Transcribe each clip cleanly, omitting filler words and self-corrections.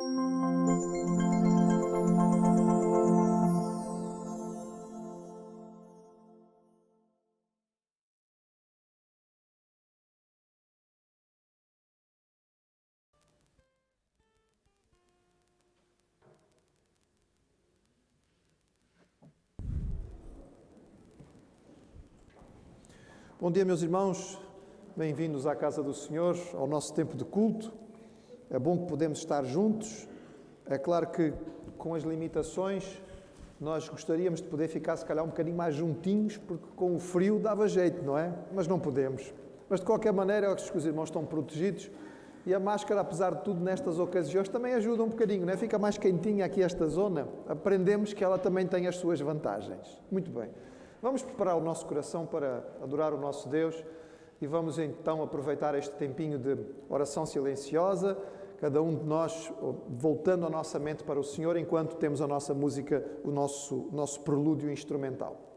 Bom dia, meus irmãos, bem-vindos à casa do Senhor, ao nosso tempo de culto. É bom que podemos estar juntos. É claro que com as limitações nós gostaríamos de poder ficar se calhar um bocadinho mais juntinhos, porque com o frio dava jeito, não é? Mas não podemos. Mas de qualquer maneira, eu acho que os irmãos estão protegidos e a máscara, apesar de tudo, nestas ocasiões também ajuda um bocadinho, não é? Fica mais quentinha aqui esta zona. Aprendemos que ela também tem as suas vantagens. Muito bem. Vamos preparar o nosso coração para adorar o nosso Deus e vamos então aproveitar este tempinho de oração silenciosa, cada um de nós voltando a nossa mente para o Senhor enquanto temos a nossa música, o nosso prelúdio instrumental.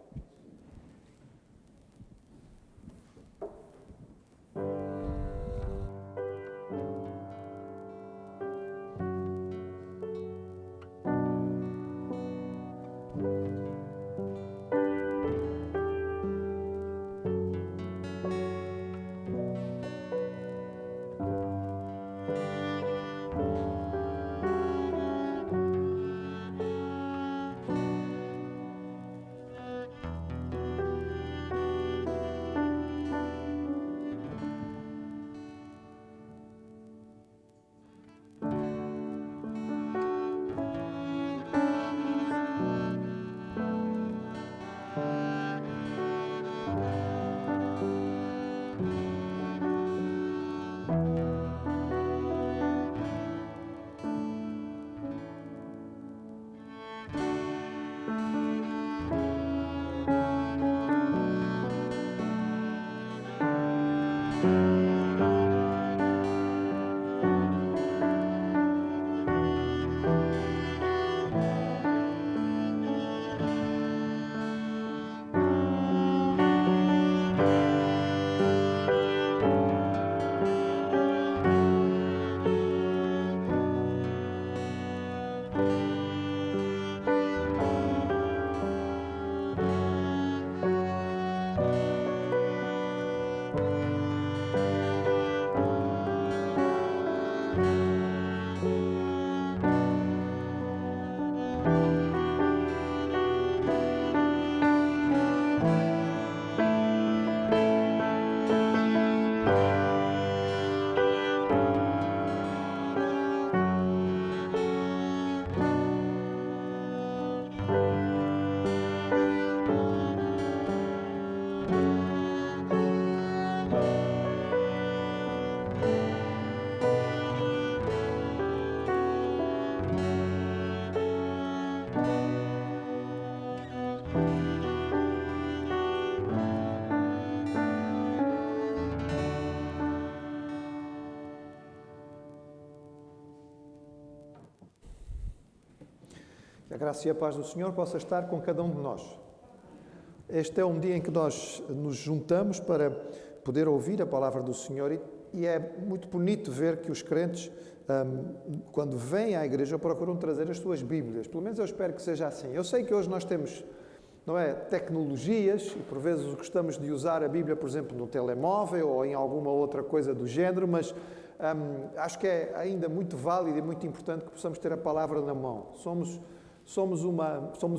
Que a graça e a paz do Senhor possa estar com cada um de nós. Este é um dia em que nós nos juntamos para poder ouvir a palavra do Senhor e é muito bonito ver que os crentes, quando vêm à igreja, procuram trazer as suas Bíblias. Pelo menos eu espero que seja assim. Eu sei que hoje nós temos, não é, tecnologias e por vezes gostamos de usar a Bíblia, por exemplo, no telemóvel ou em alguma outra coisa do género, mas acho que é ainda muito válido e muito importante que possamos ter a palavra na mão. Somos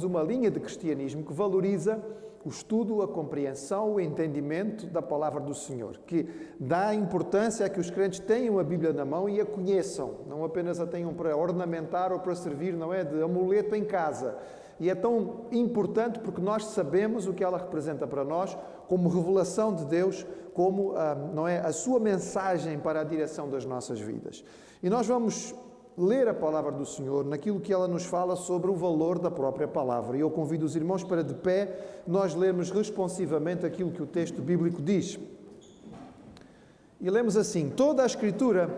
uma linha de cristianismo que valoriza o estudo, a compreensão, o entendimento da palavra do Senhor, que dá importância a que os crentes tenham a Bíblia na mão e a conheçam, não apenas a tenham para ornamentar ou para servir, não é, de amuleto em casa. E é tão importante porque nós sabemos o que ela representa para nós como revelação de Deus, como não é, a sua mensagem para a direção das nossas vidas. E nós vamos ler a palavra do Senhor naquilo que ela nos fala sobre o valor da própria palavra. E eu convido os irmãos para, de pé, nós lermos responsivamente aquilo que o texto bíblico diz. E lemos assim: toda a Escritura,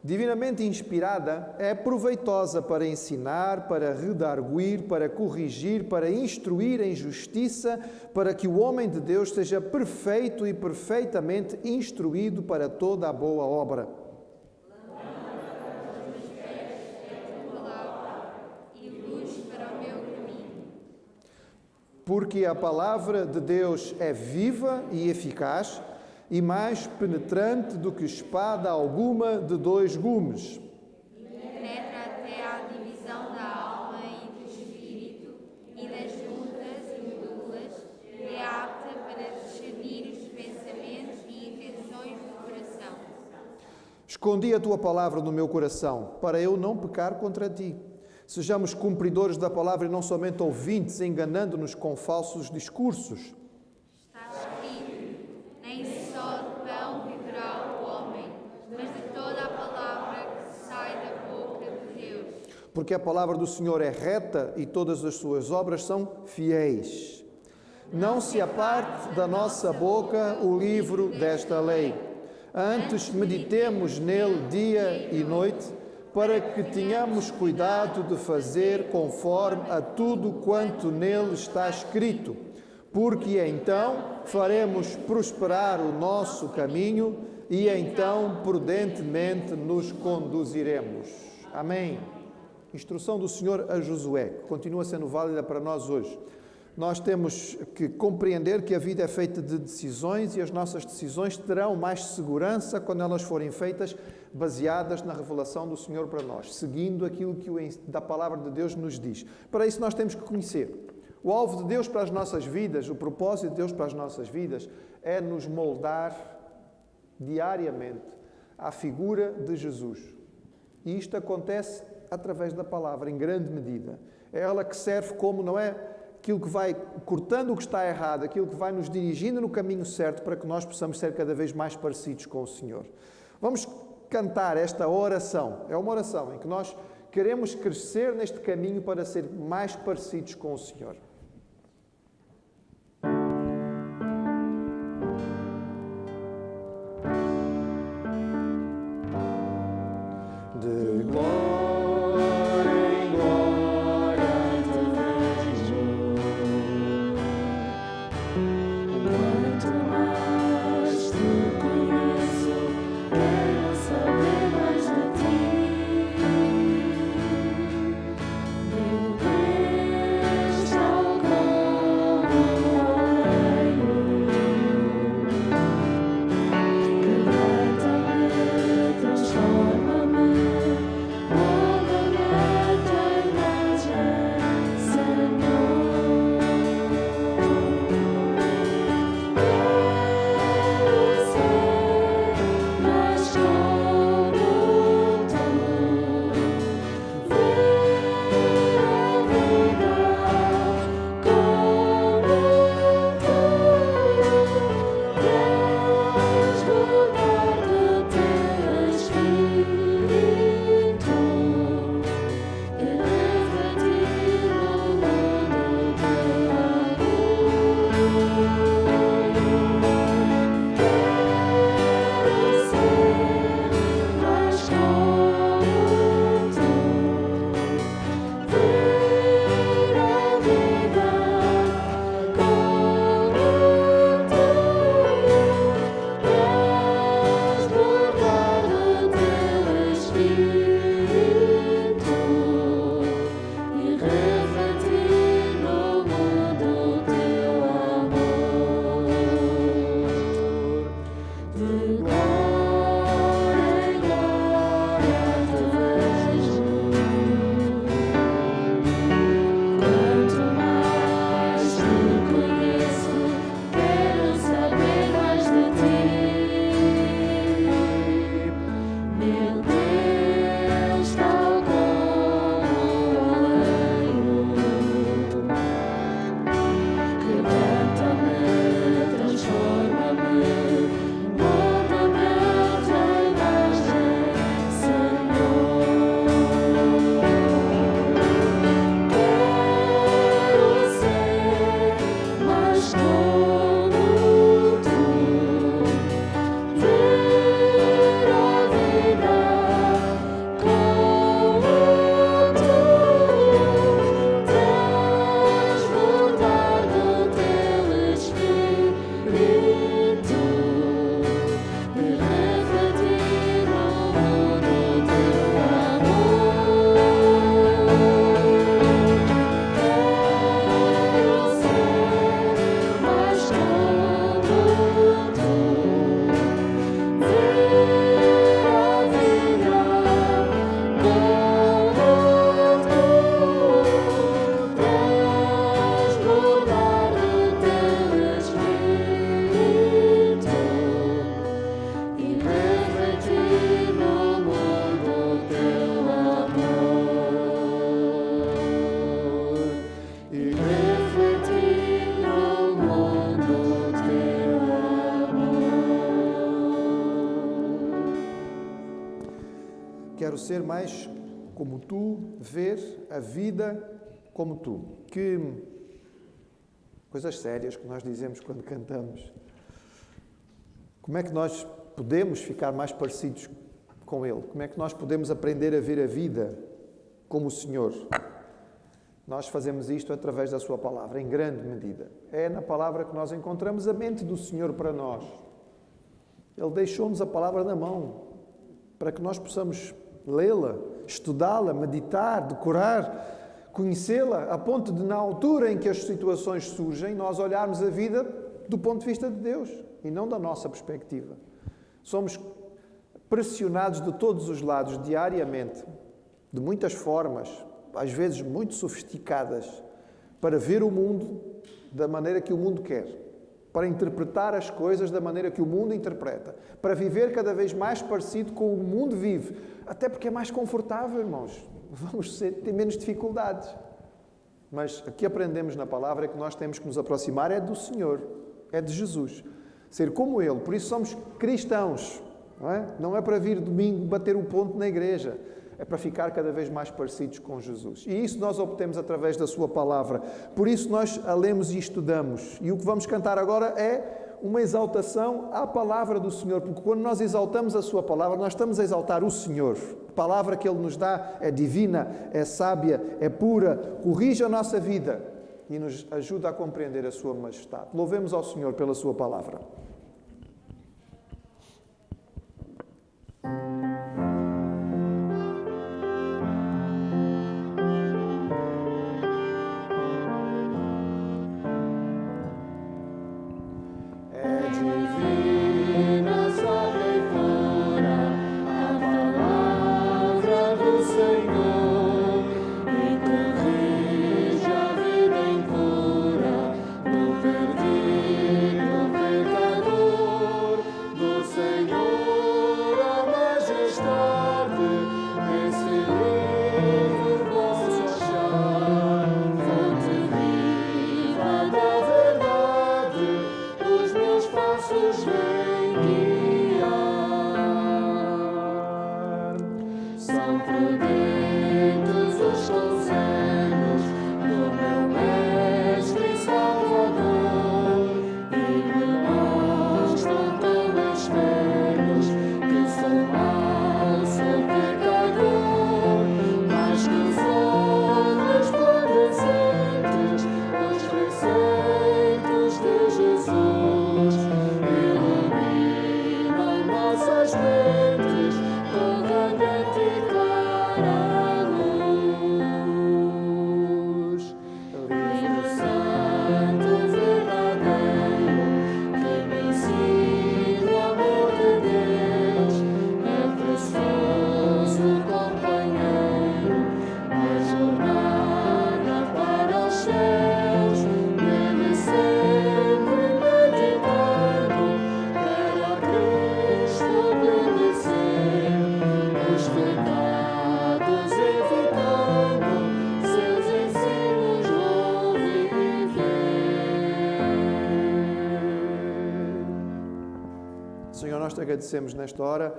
divinamente inspirada, é proveitosa para ensinar, para redarguir, para corrigir, para instruir em justiça, para que o homem de Deus seja perfeito e perfeitamente instruído para toda a boa obra. porque a palavra de Deus é viva e eficaz e mais penetrante do que espada alguma de 2 gumes. Penetra até à divisão da alma e do espírito e das juntas e medulas, e é apta para discernir os pensamentos e intenções do coração. Escondi a tua palavra no meu coração, para eu não pecar contra ti. Sejamos cumpridores da palavra e não somente ouvintes, enganando-nos com falsos discursos. Está escrito: nem só de pão viverá o homem, mas de toda a palavra que sai da boca de Deus. Porque a palavra do Senhor é reta e todas as suas obras são fiéis. Não se aparte da nossa boca o livro desta lei. Antes meditemos nele dia e noite, para que tenhamos cuidado de fazer conforme a tudo quanto nele está escrito, porque então faremos prosperar o nosso caminho e então prudentemente nos conduziremos. Amém. Instrução do Senhor a Josué, que continua sendo válida para nós hoje. Nós temos que compreender que a vida é feita de decisões e as nossas decisões terão mais segurança quando elas forem feitas baseadas na revelação do Senhor para nós, seguindo aquilo que da palavra de Deus nos diz. Para isso nós temos que conhecer. O alvo de Deus para as nossas vidas, o propósito de Deus para as nossas vidas é nos moldar diariamente à figura de Jesus. E isto acontece através da palavra, em grande medida. É ela que serve como, não é? Aquilo que vai cortando o que está errado, aquilo que vai nos dirigindo no caminho certo para que nós possamos ser cada vez mais parecidos com o Senhor. Vamos cantar esta oração. É uma oração em que nós queremos crescer neste caminho para ser mais parecidos com o Senhor. De glória. Transforma-me. quero ser mais como Tu, ver a vida como Tu. Que coisas sérias que nós dizemos quando cantamos. Como é que nós podemos ficar mais parecidos com Ele? Como é que nós podemos aprender a ver a vida como o Senhor? Nós fazemos isto através da Sua Palavra, em grande medida. É na Palavra que nós encontramos a mente do Senhor para nós. Ele deixou-nos a Palavra na mão, para que nós possamos lê-la, estudá-la, meditar, decorar, conhecê-la, a ponto de, na altura em que as situações surgem, nós olharmos a vida do ponto de vista de Deus e não da nossa perspectiva. Somos pressionados de todos os lados, diariamente, de muitas formas, às vezes muito sofisticadas, para ver o mundo da maneira que o mundo quer, para interpretar as coisas da maneira que o mundo interpreta, para viver cada vez mais parecido com o mundo vive, até porque é mais confortável, irmãos. Vamos ter menos dificuldades. Mas o que aprendemos na palavra é que nós temos que nos aproximar é do Senhor, é de Jesus. Ser como Ele. Por isso somos cristãos. Não é? Não é para vir domingo bater o ponto na igreja. É para ficar cada vez mais parecidos com Jesus. E isso nós obtemos através da Sua palavra. Por isso nós a lemos e estudamos. E o que vamos cantar agora é uma exaltação à palavra do Senhor. Porque quando nós exaltamos a Sua palavra, nós estamos a exaltar o Senhor. A palavra que Ele nos dá é divina, é sábia, é pura, corrige a nossa vida e nos ajuda a compreender a Sua majestade. Louvemos ao Senhor pela Sua palavra. Nós te agradecemos nesta hora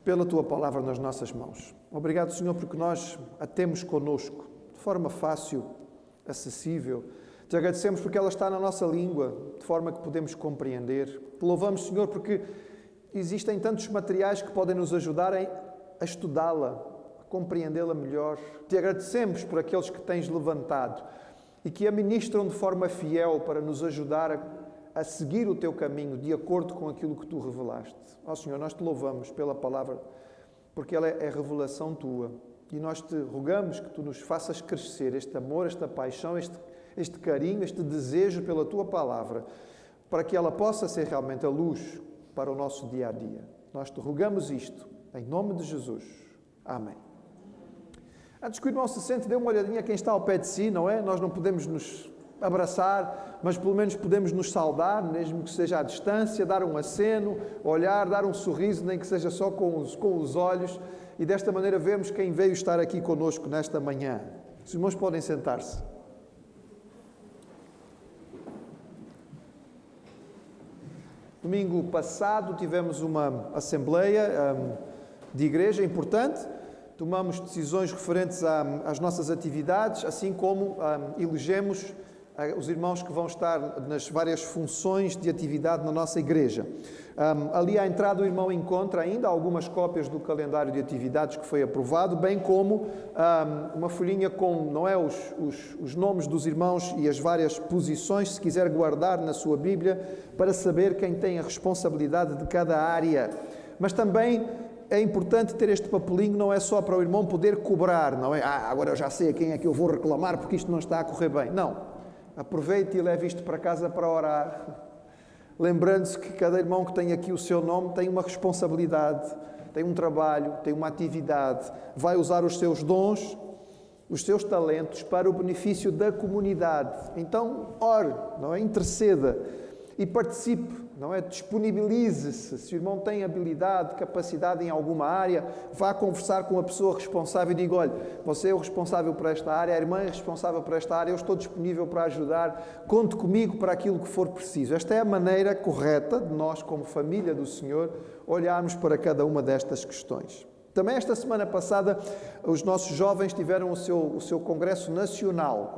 pela Tua palavra nas nossas mãos. Obrigado, Senhor, porque nós a temos connosco de forma fácil, acessível. Te agradecemos porque ela está na nossa língua, de forma que podemos compreender. Te louvamos, Senhor, porque existem tantos materiais que podem nos ajudar a estudá-la, a compreendê-la melhor. Te agradecemos por aqueles que tens levantado e que a ministram de forma fiel para nos ajudar a seguir o Teu caminho de acordo com aquilo que Tu revelaste. Ó Senhor, nós Te louvamos pela palavra, porque ela é revelação Tua. E nós Te rogamos que Tu nos faças crescer este amor, esta paixão, este carinho, este desejo pela Tua palavra, para que ela possa ser realmente a luz para o nosso dia-a-dia. Nós Te rogamos isto, em nome de Jesus. Amém. Antes que o irmão se sente, dê uma olhadinha a quem está ao pé de si, não é? Nós não podemos nos abraçar, mas pelo menos podemos nos saudar, mesmo que seja à distância, dar um aceno, olhar, dar um sorriso, nem que seja só com os olhos, e desta maneira vemos quem veio estar aqui conosco nesta manhã. Os irmãos podem sentar-se. Domingo passado tivemos uma assembleia de igreja importante, tomamos decisões referentes às nossas atividades, assim como elegemos os irmãos que vão estar nas várias funções de atividade na nossa igreja. Ali à entrada o irmão encontra ainda algumas cópias do calendário de atividades que foi aprovado, bem como uma folhinha com os nomes dos irmãos e as várias posições, se quiser guardar na sua Bíblia, para saber quem tem a responsabilidade de cada área. Mas também é importante ter este papelinho, não é só para o irmão poder cobrar, não é? Agora eu já sei a quem é que eu vou reclamar porque isto não está a correr bem. Não. Aproveite e leve isto para casa para orar, lembrando-se que cada irmão que tem aqui o seu nome tem uma responsabilidade, tem um trabalho, tem uma atividade, vai usar os seus dons, os seus talentos para o benefício da comunidade. Então, ore, não é? Interceda e participe, não é? Disponibilize-se. Se o irmão tem habilidade, capacidade em alguma área, vá conversar com a pessoa responsável e diga: olha, você é o responsável por esta área, a irmã é responsável por esta área, eu estou disponível para ajudar, conte comigo para aquilo que for preciso. Esta é a maneira correta de nós, como família do Senhor, olharmos para cada uma destas questões. Também esta semana passada, os nossos jovens tiveram o seu Congresso Nacional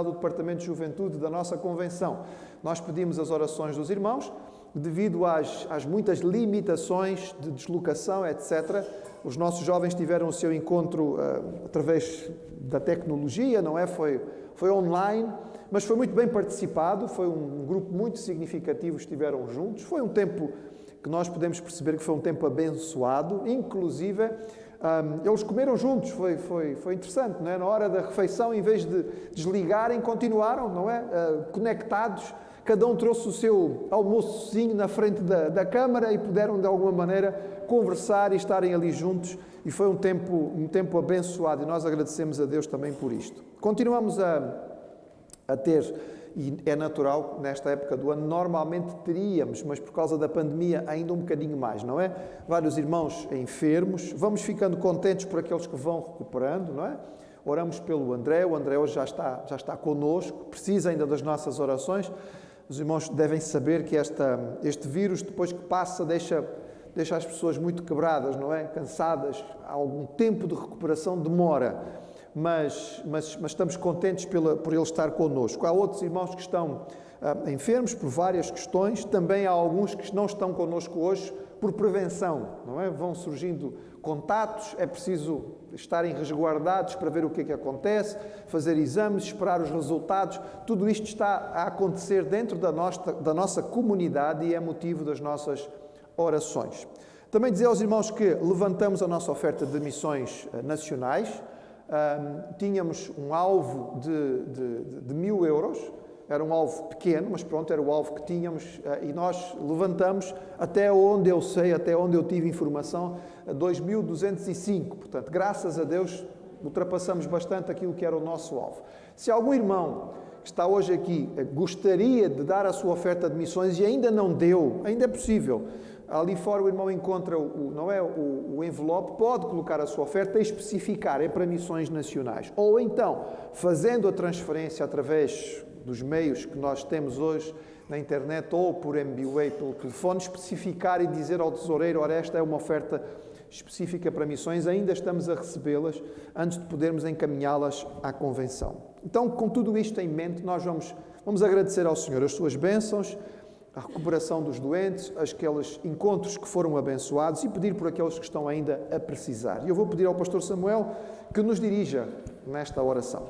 do Departamento de Juventude da nossa Convenção. Nós pedimos as orações dos irmãos, devido às muitas limitações de deslocação, etc. Os nossos jovens tiveram o seu encontro através da tecnologia, não é? Foi online, mas foi muito bem participado, foi um grupo muito significativo, estiveram juntos. Foi um tempo que nós podemos perceber que foi um tempo abençoado, inclusive eles comeram juntos, foi interessante, não é? Na hora da refeição, em vez de desligarem, continuaram, não é? Conectados, cada um trouxe o seu almoçozinho na frente da câmara e puderam de alguma maneira conversar e estarem ali juntos, e foi um tempo abençoado, e nós agradecemos a Deus também por isto. Continuamos a ter, e é natural, nesta época do ano, normalmente teríamos, mas por causa da pandemia ainda um bocadinho mais, não é? Vários irmãos enfermos, vamos ficando contentes por aqueles que vão recuperando, não é? Oramos pelo André, o André hoje já está connosco, precisa ainda das nossas orações. Os irmãos devem saber que este vírus, depois que passa, deixa as pessoas muito quebradas, não é? Cansadas, algum tempo de recuperação demora. Mas estamos contentes por ele estar connosco. Há outros irmãos que estão enfermos por várias questões, também há alguns que não estão connosco hoje por prevenção, não é? Vão surgindo contatos, é preciso estarem resguardados para ver o que é que acontece, fazer exames, esperar os resultados. Tudo isto está a acontecer dentro da nossa comunidade e é motivo das nossas orações. Também dizer aos irmãos que levantamos a nossa oferta de missões nacionais. Tínhamos um alvo de 1.000 euros, era um alvo pequeno, mas pronto, era o alvo que tínhamos, e nós levantamos, até onde eu sei, até onde eu tive informação, 2.205. Portanto, graças a Deus, ultrapassamos bastante aquilo que era o nosso alvo. Se algum irmão que está hoje aqui gostaria de dar a sua oferta de missões e ainda não deu, ainda é possível. Ali fora o irmão encontra o envelope, pode colocar a sua oferta e especificar, é para missões nacionais. Ou então, fazendo a transferência através dos meios que nós temos hoje na internet ou por MBWay, pelo telefone, especificar e dizer ao tesoureiro: ora, esta é uma oferta específica para missões, ainda estamos a recebê-las antes de podermos encaminhá-las à convenção. Então, com tudo isto em mente, nós vamos agradecer ao Senhor as suas bênçãos, a recuperação dos doentes, aqueles encontros que foram abençoados, e pedir por aqueles que estão ainda a precisar. E eu vou pedir ao pastor Samuel que nos dirija nesta oração.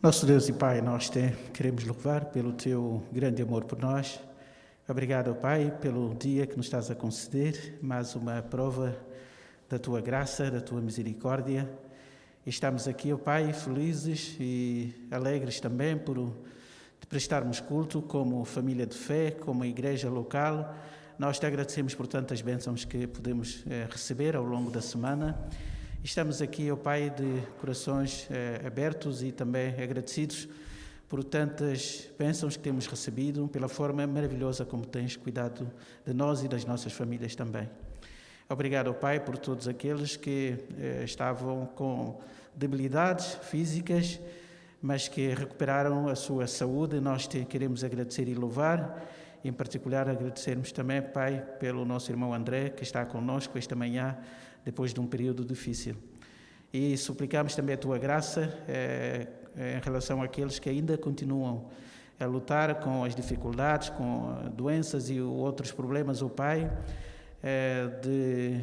Nosso Deus e Pai, nós queremos louvar pelo Teu grande amor por nós. Obrigado, Pai, pelo dia que nos estás a conceder, mais uma prova da Tua graça, da Tua misericórdia. Estamos aqui, ó Pai, felizes e alegres também por te prestarmos culto como família de fé, como igreja local. Nós te agradecemos por tantas bênçãos que podemos receber ao longo da semana. Estamos aqui, ó Pai, de corações abertos e também agradecidos por tantas bênçãos que temos recebido, pela forma maravilhosa como tens cuidado de nós e das nossas famílias também. Obrigado, ó Pai, por todos aqueles que estavam com debilidades físicas, mas que recuperaram a sua saúde. Nós te queremos agradecer e louvar, e em particular agradecermos também, Pai, pelo nosso irmão André, que está conosco esta manhã, depois de um período difícil. E suplicamos também a Tua graça em relação àqueles que ainda continuam a lutar com as dificuldades, com doenças e outros problemas, Pai, de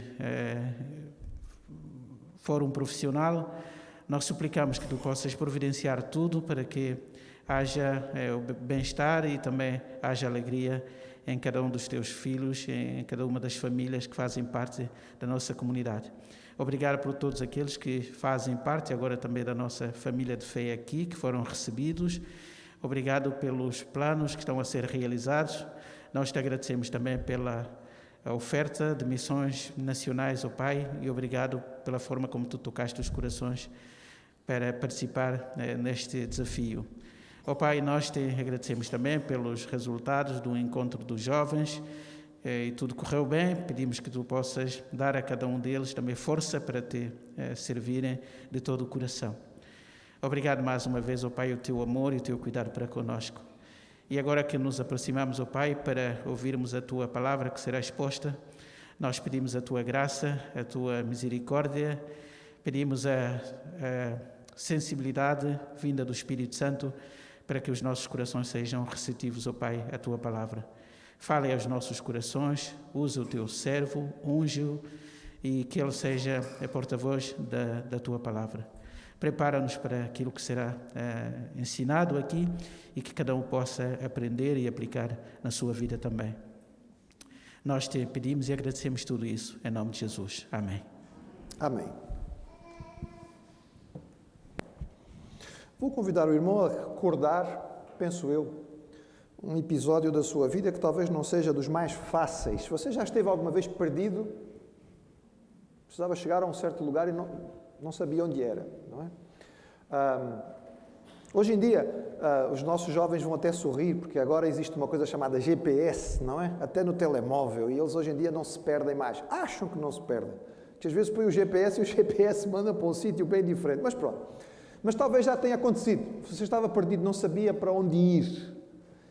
fórum profissional. Nós suplicamos que Tu possas providenciar tudo para que haja o bem-estar e também haja alegria em cada um dos Teus filhos, em cada uma das famílias que fazem parte da nossa comunidade. Obrigado por todos aqueles que fazem parte agora também da nossa família de fé aqui, que foram recebidos. Obrigado pelos planos que estão a ser realizados. Nós Te agradecemos também pela oferta de missões nacionais, Pai, e obrigado pela forma como Tu tocaste os corações para participar neste desafio. Pai, nós Te agradecemos também pelos resultados do encontro dos jovens, e tudo correu bem. Pedimos que Tu possas dar a cada um deles também força para Te servirem de todo o coração. Obrigado mais uma vez, Pai, o Teu amor e o Teu cuidado para conosco. E agora que nos aproximamos, Pai, para ouvirmos a Tua palavra que será exposta, nós pedimos a Tua graça, a Tua misericórdia, pedimos a sensibilidade vinda do Espírito Santo para que os nossos corações sejam receptivos, Pai, à Tua palavra. Fale aos nossos corações, usa o Teu servo, unge-o e que ele seja a porta-voz da Tua palavra. Prepara-nos para aquilo que será ensinado aqui e que cada um possa aprender e aplicar na sua vida também. Nós Te pedimos e agradecemos tudo isso, em nome de Jesus. Amém. Amém. Vou convidar o irmão a recordar, penso eu, um episódio da sua vida que talvez não seja dos mais fáceis. Você já esteve alguma vez perdido? Precisava chegar a um certo lugar e não sabia onde era, não é? Hoje em dia, os nossos jovens vão até sorrir, porque agora existe uma coisa chamada GPS, não é? Até no telemóvel, e eles hoje em dia não se perdem mais. Acham que não se perdem. Porque às vezes põe o GPS e o GPS manda para um sítio bem diferente. Mas pronto. Mas talvez já tenha acontecido. Você estava perdido, não sabia para onde ir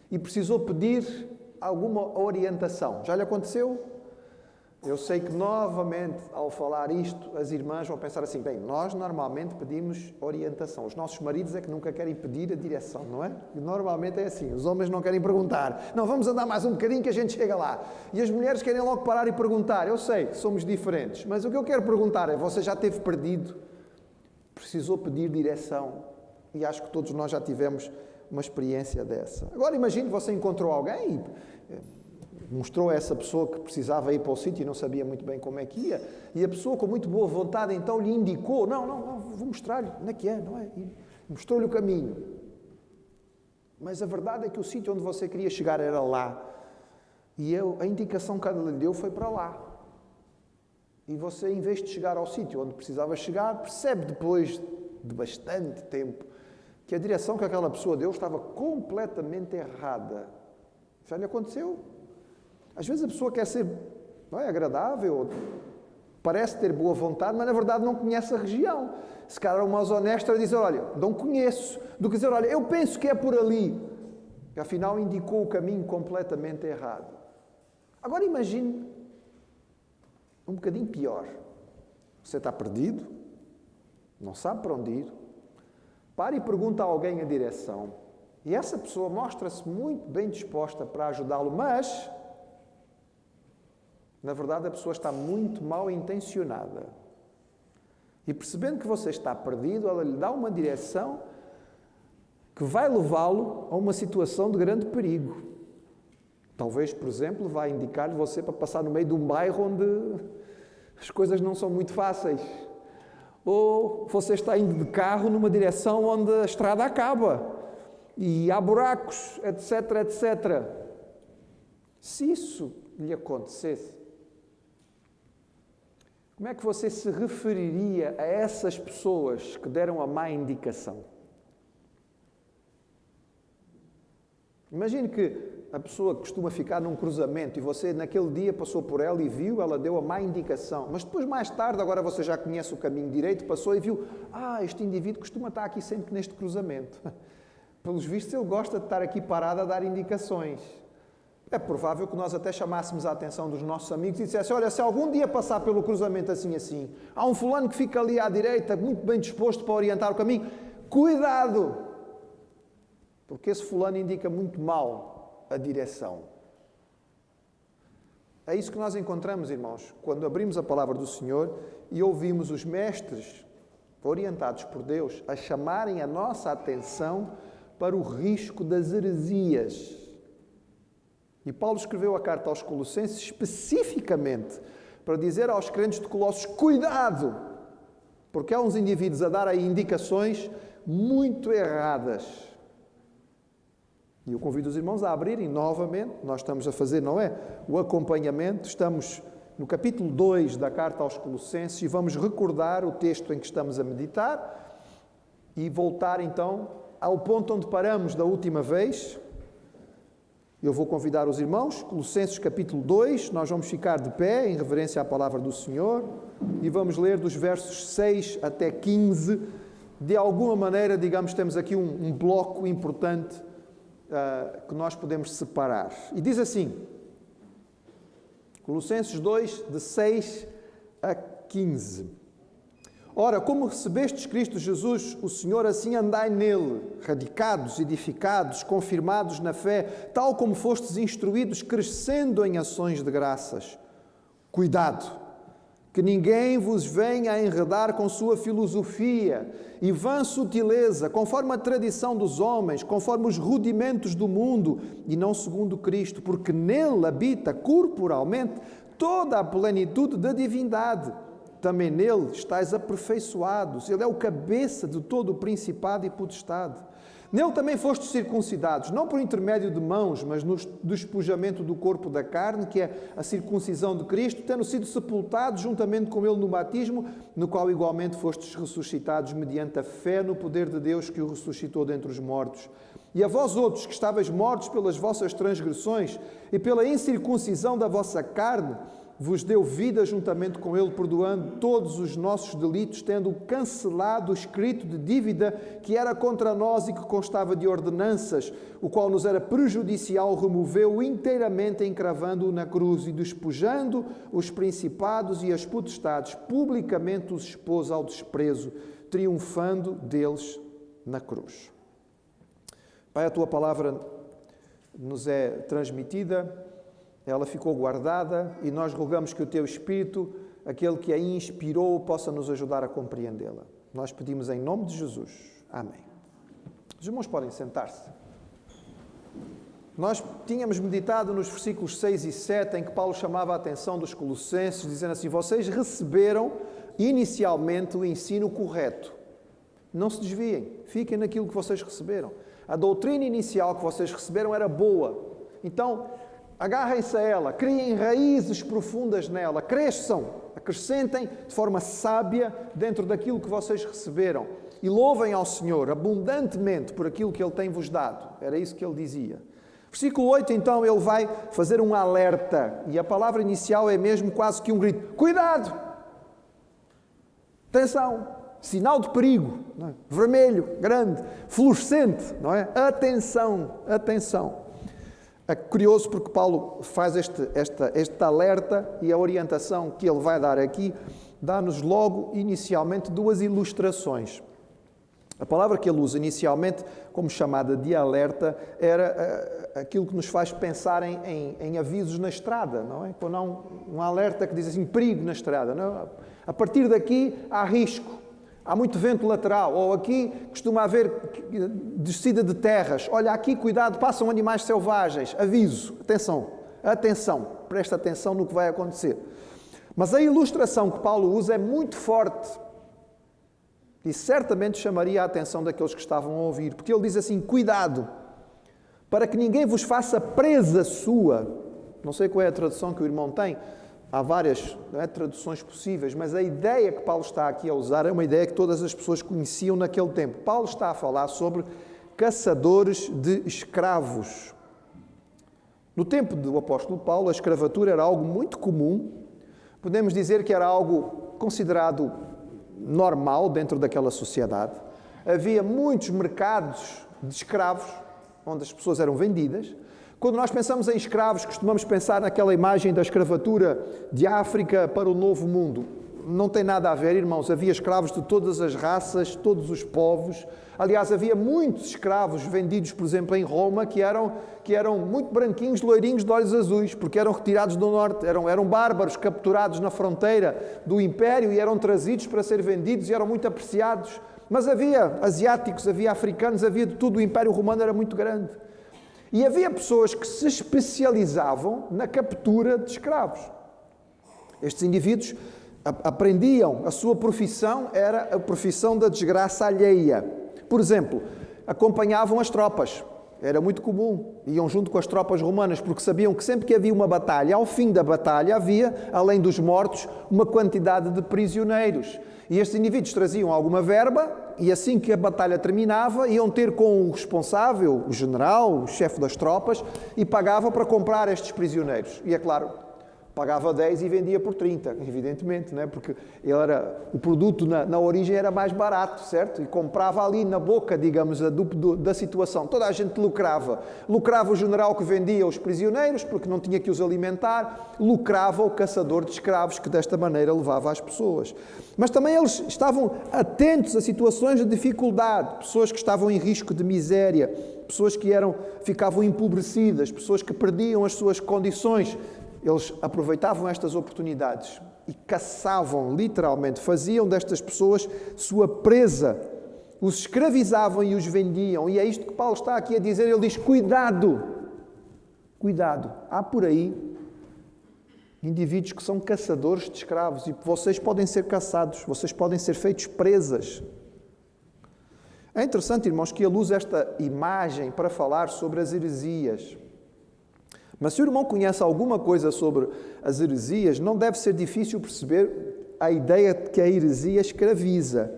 e precisou pedir alguma orientação. Já lhe aconteceu? Eu sei que, novamente, ao falar isto, as irmãs vão pensar assim, bem, nós normalmente pedimos orientação. Os nossos maridos é que nunca querem pedir a direção, não é? E normalmente é assim, os homens não querem perguntar. Não, vamos andar mais um bocadinho que a gente chega lá. E as mulheres querem logo parar e perguntar. Eu sei que somos diferentes, mas o que eu quero perguntar é, você já esteve perdido? Precisou pedir direção? E acho que todos nós já tivemos uma experiência dessa. Agora imagine, você encontrou alguém e mostrou a essa pessoa que precisava ir para o sítio e não sabia muito bem como é que ia, e a pessoa com muito boa vontade então lhe indicou, não, vou mostrar-lhe onde é que é, não é? E mostrou-lhe o caminho. Mas a verdade é que o sítio onde você queria chegar era lá, e a indicação que ela lhe deu foi para lá. E você, em vez de chegar ao sítio onde precisava chegar, percebe depois de bastante tempo que a direção que aquela pessoa deu estava completamente errada. Já lhe aconteceu? Às vezes a pessoa quer ser, não é, agradável, parece ter boa vontade, mas na verdade não conhece a região. Se calhar é mais honesto a dizer, olha, não conheço, do que dizer, olha, eu penso que é por ali. E afinal indicou o caminho completamente errado. Agora imagine um bocadinho pior. Você está perdido, não sabe para onde ir, para e pergunta a alguém a direção. E essa pessoa mostra-se muito bem disposta para ajudá-lo, mas na verdade, a pessoa está muito mal intencionada. E percebendo que você está perdido, ela lhe dá uma direção que vai levá-lo a uma situação de grande perigo. Talvez, por exemplo, vai indicar-lhe você para passar no meio de um bairro onde as coisas não são muito fáceis. Ou você está indo de carro numa direção onde a estrada acaba e há buracos, etc, etc. Se isso lhe acontecesse, como é que você se referiria a essas pessoas que deram a má indicação? Imagine que a pessoa costuma ficar num cruzamento e você naquele dia passou por ela e viu, ela deu a má indicação. Mas depois, mais tarde, agora você já conhece o caminho direito, passou e viu, este indivíduo costuma estar aqui sempre neste cruzamento. Pelos vistos, ele gosta de estar aqui parado a dar indicações. É provável que nós até chamássemos a atenção dos nossos amigos e dissessem: olha, se algum dia passar pelo cruzamento assim, há um fulano que fica ali à direita, muito bem disposto para orientar o caminho, cuidado! Porque esse fulano indica muito mal a direção. É isso que nós encontramos, irmãos, quando abrimos a palavra do Senhor e ouvimos os mestres, orientados por Deus, a chamarem a nossa atenção para o risco das heresias. E Paulo escreveu a carta aos Colossenses especificamente para dizer aos crentes de Colossos: cuidado, porque há uns indivíduos a dar aí indicações muito erradas. E eu convido os irmãos a abrirem novamente, nós estamos a fazer, não é? O acompanhamento, estamos no capítulo 2 da carta aos Colossenses e vamos recordar o texto em que estamos a meditar e voltar então ao ponto onde paramos da última vez. Eu vou convidar os irmãos, Colossenses capítulo 2, nós vamos ficar de pé em reverência à palavra do Senhor e vamos ler dos versos 6 até 15. De alguma maneira, digamos, temos aqui um bloco importante que nós podemos separar. E diz assim, Colossenses 2, de 6 a 15. Ora, como recebestes Cristo Jesus, o Senhor, assim andai nele, radicados, edificados, confirmados na fé, tal como fostes instruídos, crescendo em ações de graças. Cuidado, que ninguém vos venha a enredar com sua filosofia e vã sutileza, conforme a tradição dos homens, conforme os rudimentos do mundo, e não segundo Cristo, porque nele habita corporalmente toda a plenitude da divindade. Também nele estáis aperfeiçoados. Ele é o cabeça de todo o principado e potestade. Nele também fostes circuncidados, não por intermédio de mãos, mas no despojamento do corpo da carne, que é a circuncisão de Cristo, tendo sido sepultados juntamente com ele no batismo, no qual igualmente fostes ressuscitados mediante a fé no poder de Deus que o ressuscitou dentre os mortos. E a vós outros, que estáveis mortos pelas vossas transgressões e pela incircuncisão da vossa carne, vos deu vida juntamente com ele, perdoando todos os nossos delitos, tendo cancelado o escrito de dívida que era contra nós e que constava de ordenanças, o qual nos era prejudicial, removeu inteiramente, encravando-o na cruz e despojando os principados e as potestades, publicamente os expôs ao desprezo, triunfando deles na cruz. Pai, a tua palavra nos é transmitida, ela ficou guardada e nós rogamos que o teu Espírito, aquele que a inspirou, possa nos ajudar a compreendê-la. Nós pedimos em nome de Jesus. Amém. Os irmãos podem sentar-se. Nós tínhamos meditado nos versículos 6 e 7, em que Paulo chamava a atenção dos colossenses, dizendo assim: vocês receberam inicialmente o ensino correto. Não se desviem, fiquem naquilo que vocês receberam. A doutrina inicial que vocês receberam era boa. Então, agarrem-se a ela, criem raízes profundas nela, cresçam, acrescentem de forma sábia dentro daquilo que vocês receberam e louvem ao Senhor abundantemente por aquilo que Ele tem-vos dado. Era isso que ele dizia. Versículo 8, então, ele vai fazer um alerta e a palavra inicial é mesmo quase que um grito. Cuidado! Atenção! Sinal de perigo, não é? Vermelho, grande, fluorescente, não é? Atenção, atenção. É curioso porque Paulo faz este alerta e a orientação que ele vai dar aqui dá-nos logo inicialmente duas ilustrações. A palavra que ele usa inicialmente como chamada de alerta era aquilo que nos faz pensar em avisos na estrada, não é? Quando há um alerta que diz assim, perigo na estrada, não é? A partir daqui há risco. Há muito vento lateral, ou aqui costuma haver descida de terras. Olha, aqui, cuidado, passam animais selvagens. Aviso, atenção, presta atenção no que vai acontecer. Mas a ilustração que Paulo usa é muito forte e certamente chamaria a atenção daqueles que estavam a ouvir, porque ele diz assim, cuidado, para que ninguém vos faça presa sua. Não sei qual é a tradução que o irmão tem. Há várias traduções possíveis, mas a ideia que Paulo está aqui a usar é uma ideia que todas as pessoas conheciam naquele tempo. Paulo está a falar sobre caçadores de escravos. No tempo do apóstolo Paulo, a escravatura era algo muito comum. Podemos dizer que era algo considerado normal dentro daquela sociedade. Havia muitos mercados de escravos, onde as pessoas eram vendidas. Quando nós pensamos em escravos, costumamos pensar naquela imagem da escravatura de África para o Novo Mundo. Não tem nada a ver, irmãos. Havia escravos de todas as raças, todos os povos. Aliás, havia muitos escravos vendidos, por exemplo, em Roma, que eram muito branquinhos, loirinhos, de olhos azuis, porque eram retirados do norte. Eram bárbaros capturados na fronteira do Império e eram trazidos para ser vendidos e eram muito apreciados. Mas havia asiáticos, havia africanos, havia de tudo. O Império Romano era muito grande. E havia pessoas que se especializavam na captura de escravos. Estes indivíduos aprendiam, a sua profissão era a profissão da desgraça alheia. Por exemplo, acompanhavam as tropas. Era muito comum. Iam junto com as tropas romanas, porque sabiam que sempre que havia uma batalha, ao fim da batalha, havia, além dos mortos, uma quantidade de prisioneiros. E estes indivíduos traziam alguma verba e assim que a batalha terminava, iam ter com o responsável, o general, o chefe das tropas, e pagavam para comprar estes prisioneiros. E é claro, pagava 10 e vendia por 30, evidentemente, não é? Porque o produto na origem era mais barato, certo? E comprava ali na boca, digamos, da situação. Toda a gente lucrava. Lucrava o general que vendia os prisioneiros, porque não tinha que os alimentar. Lucrava o caçador de escravos, que desta maneira levava as pessoas. Mas também eles estavam atentos a situações de dificuldade, pessoas que estavam em risco de miséria, pessoas que ficavam empobrecidas, pessoas que perdiam as suas condições. Eles aproveitavam estas oportunidades e caçavam, literalmente, faziam destas pessoas sua presa, os escravizavam e os vendiam. E é isto que Paulo está aqui a dizer. Ele diz, cuidado, cuidado, há por aí indivíduos que são caçadores de escravos e vocês podem ser caçados, vocês podem ser feitos presas. É interessante, irmãos, que ele usa esta imagem para falar sobre as heresias. Mas se o irmão conhece alguma coisa sobre as heresias, não deve ser difícil perceber a ideia de que a heresia escraviza.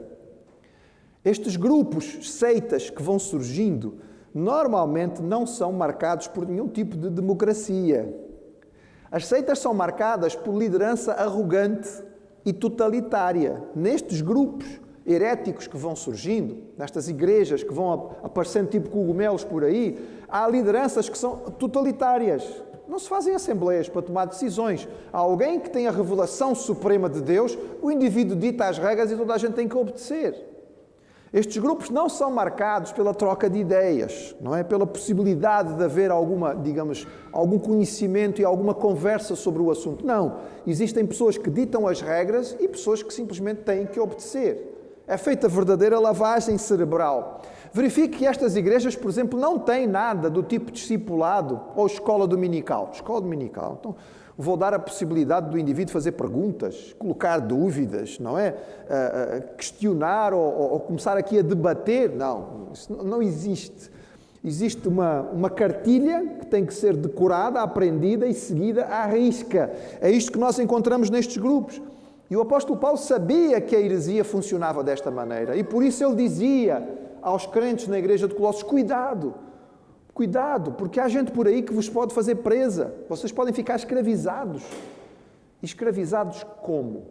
Estes grupos, seitas que vão surgindo, normalmente não são marcados por nenhum tipo de democracia. As seitas são marcadas por liderança arrogante e totalitária. Nestes grupos heréticos que vão surgindo, nestas igrejas que vão aparecendo tipo cogumelos por aí, há lideranças que são totalitárias. Não se fazem assembleias para tomar decisões. Há alguém que tem a revelação suprema de Deus, o indivíduo dita as regras e toda a gente tem que obedecer. Estes grupos não são marcados pela troca de ideias, não é? Pela possibilidade de haver algum conhecimento e alguma conversa sobre o assunto. Não. Existem pessoas que ditam as regras e pessoas que simplesmente têm que obedecer. É feita a verdadeira lavagem cerebral. Verifique que estas igrejas, por exemplo, não têm nada do tipo discipulado ou escola dominical. Escola dominical. Então, vou dar a possibilidade do indivíduo fazer perguntas, colocar dúvidas, não é? Questionar ou começar aqui a debater. Não, isso não existe. Existe uma cartilha que tem que ser decorada, aprendida e seguida à risca. É isto que nós encontramos nestes grupos. E o apóstolo Paulo sabia que a heresia funcionava desta maneira. E por isso ele dizia aos crentes na igreja de Colossos, cuidado, cuidado, porque há gente por aí que vos pode fazer presa. Vocês podem ficar escravizados. E escravizados como?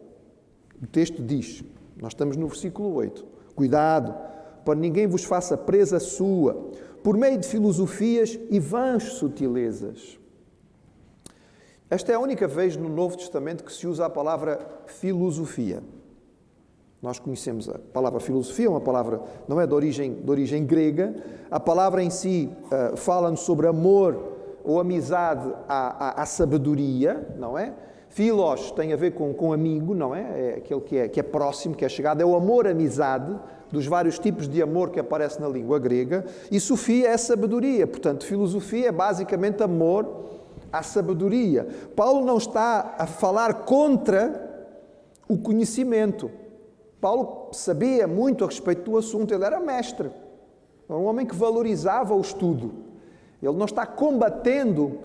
O texto diz, nós estamos no versículo 8, cuidado, para ninguém vos faça presa sua, por meio de filosofias e vãs sutilezas. Esta é a única vez no Novo Testamento que se usa a palavra filosofia. Nós conhecemos a palavra filosofia, uma palavra não é de origem grega. A palavra em si fala-nos sobre amor ou amizade à sabedoria, não é? Philos tem a ver com amigo, não é? É aquele que é próximo, que é chegado. É o amor-amizade, dos vários tipos de amor que aparece na língua grega. E sofia é sabedoria. Portanto, filosofia é basicamente amor à sabedoria. Paulo não está a falar contra o conhecimento. Paulo sabia muito a respeito do assunto, ele era mestre, era um homem que valorizava o estudo. Ele não está combatendo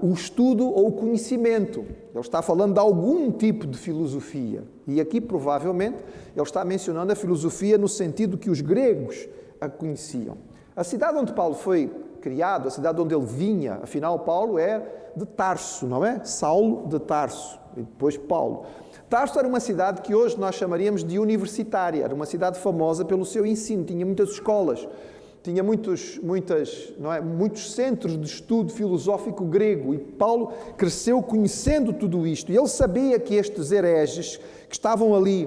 o estudo ou o conhecimento, ele está falando de algum tipo de filosofia. E aqui, provavelmente, ele está mencionando a filosofia no sentido que os gregos a conheciam. A cidade onde Paulo foi criado, a cidade onde ele vinha, afinal, Paulo é de Tarso, não é? Saulo de Tarso, e depois Paulo. Tarso era uma cidade que hoje nós chamaríamos de universitária, era uma cidade famosa pelo seu ensino, tinha muitas escolas. tinha muitos centros de estudo filosófico grego e Paulo cresceu conhecendo tudo isto. E ele sabia que estes hereges que estavam ali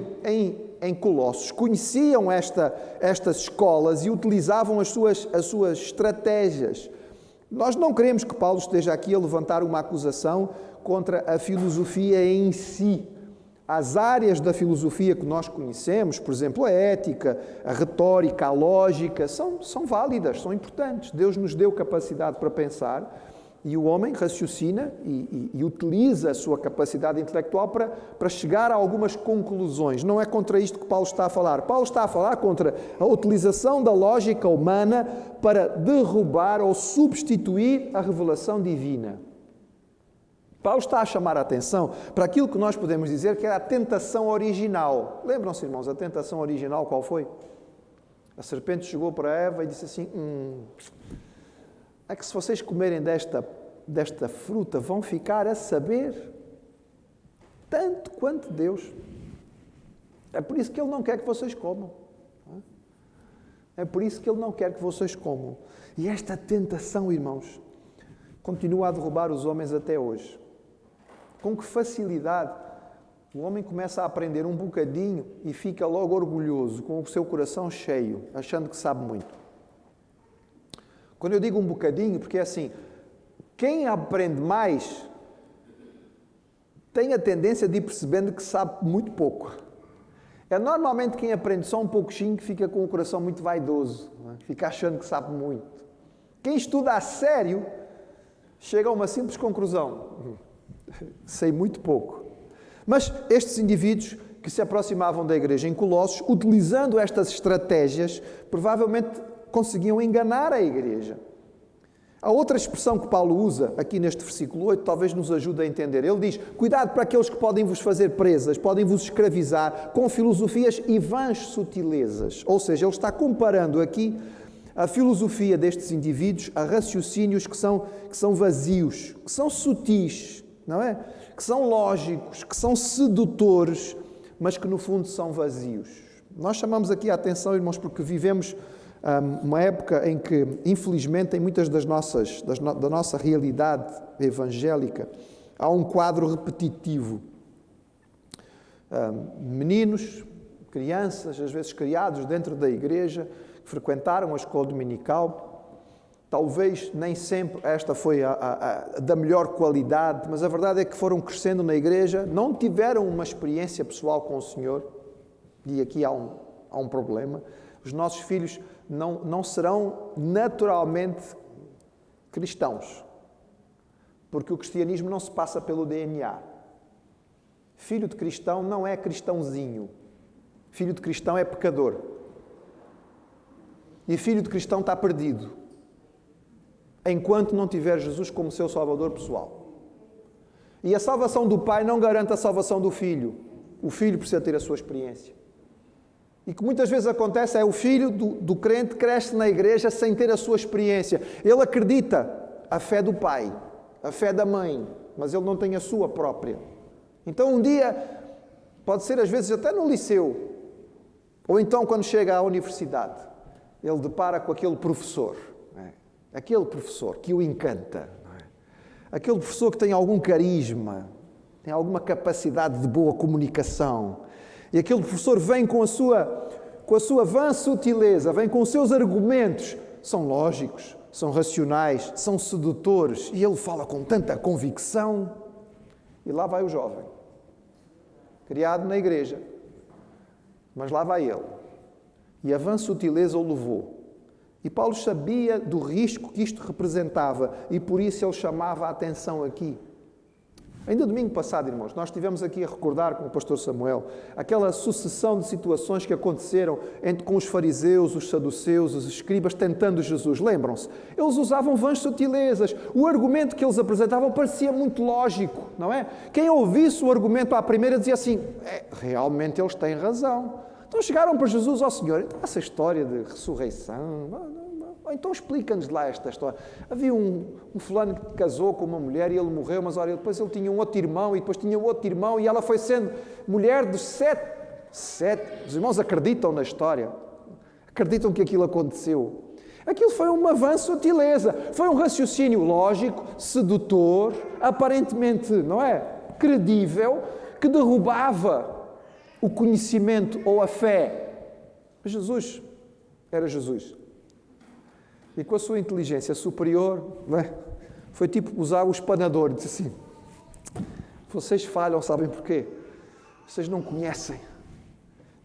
em Colossos conheciam estas escolas e utilizavam as suas estratégias. Nós não queremos que Paulo esteja aqui a levantar uma acusação contra a filosofia em si. As áreas da filosofia que nós conhecemos, por exemplo, a ética, a retórica, a lógica, são válidas, são importantes. Deus nos deu capacidade para pensar e o homem raciocina e utiliza a sua capacidade intelectual para chegar a algumas conclusões. Não é contra isto que Paulo está a falar. Paulo está a falar contra a utilização da lógica humana para derrubar ou substituir a revelação divina. Paulo está a chamar a atenção para aquilo que nós podemos dizer que era a tentação original. Lembram-se, irmãos, a tentação original qual foi? A serpente chegou para Eva e disse assim, é que se vocês comerem desta fruta vão ficar a saber tanto quanto Deus. É por isso que Ele não quer que vocês comam. É por isso que Ele não quer que vocês comam. E esta tentação, irmãos, continua a derrubar os homens até hoje. Com que facilidade o homem começa a aprender um bocadinho e fica logo orgulhoso, com o seu coração cheio, achando que sabe muito. Quando eu digo um bocadinho, porque é assim, quem aprende mais tem a tendência de ir percebendo que sabe muito pouco. É normalmente quem aprende só um pouquinho que fica com o coração muito vaidoso, não é? Fica achando que sabe muito. Quem estuda a sério chega a uma simples conclusão. Sei muito pouco. Mas estes indivíduos que se aproximavam da igreja em Colossos, utilizando estas estratégias, provavelmente conseguiam enganar a igreja. A outra expressão que Paulo usa aqui neste versículo 8 talvez nos ajude a entender. Ele diz, cuidado para aqueles que podem vos fazer presas, podem vos escravizar com filosofias e vãs sutilezas. Ou seja, ele está comparando aqui a filosofia destes indivíduos a raciocínios que são vazios, que são sutis, não é? Que são lógicos, que são sedutores, mas que no fundo são vazios. Nós chamamos aqui a atenção, irmãos, porque vivemos uma época em que, infelizmente, em muitas da nossa realidade evangélica, há um quadro repetitivo. Meninos, crianças, às vezes criados dentro da igreja, que frequentaram a escola dominical. Talvez nem sempre esta foi da melhor qualidade, mas a verdade é que foram crescendo na igreja, não tiveram uma experiência pessoal com o Senhor, e aqui há um problema. Os nossos filhos não serão naturalmente cristãos, porque o cristianismo não se passa pelo DNA. Filho de cristão não é cristãozinho. Filho de cristão é pecador. E filho de cristão está perdido, enquanto não tiver Jesus como seu salvador pessoal. E a salvação do pai não garante a salvação do filho. O filho precisa ter a sua experiência. E que muitas vezes acontece é o filho do crente cresce na igreja sem ter a sua experiência. Ele acredita a fé do pai, a fé da mãe, mas ele não tem a sua própria. Então um dia, pode ser às vezes até no liceu, ou então quando chega à universidade, ele depara com aquele professor, aquele professor que o encanta, aquele professor que tem algum carisma, tem alguma capacidade de boa comunicação, e aquele professor vem com a sua vã sutileza, vem com os seus argumentos, são lógicos, são racionais, são sedutores, e ele fala com tanta convicção, e lá vai o jovem, criado na igreja, mas lá vai ele, e a vã sutileza o levou. E Paulo sabia do risco que isto representava e por isso ele chamava a atenção aqui. Ainda domingo passado, irmãos, nós estivemos aqui a recordar com o pastor Samuel aquela sucessão de situações que aconteceram com os fariseus, os saduceus, os escribas tentando Jesus. Lembram-se? Eles usavam vãs sutilezas. O argumento que eles apresentavam parecia muito lógico, não é? Quem ouvisse o argumento à primeira dizia assim, realmente eles têm razão. Então chegaram para Jesus, ó Senhor, essa história de ressurreição, então explica-nos lá esta história. Havia um fulano que casou com uma mulher e ele morreu, mas olha, depois ele tinha um outro irmão e depois tinha outro irmão e ela foi sendo mulher dos sete. Os irmãos acreditam na história, acreditam que aquilo aconteceu. Aquilo foi uma vã sutileza, foi um raciocínio lógico, sedutor, aparentemente, não é? Credível, que derrubava o conhecimento ou a fé. Mas Jesus era Jesus. E com a sua inteligência superior, não é? Foi tipo usar o espanador, disse assim: vocês falham, sabem porquê? Vocês não conhecem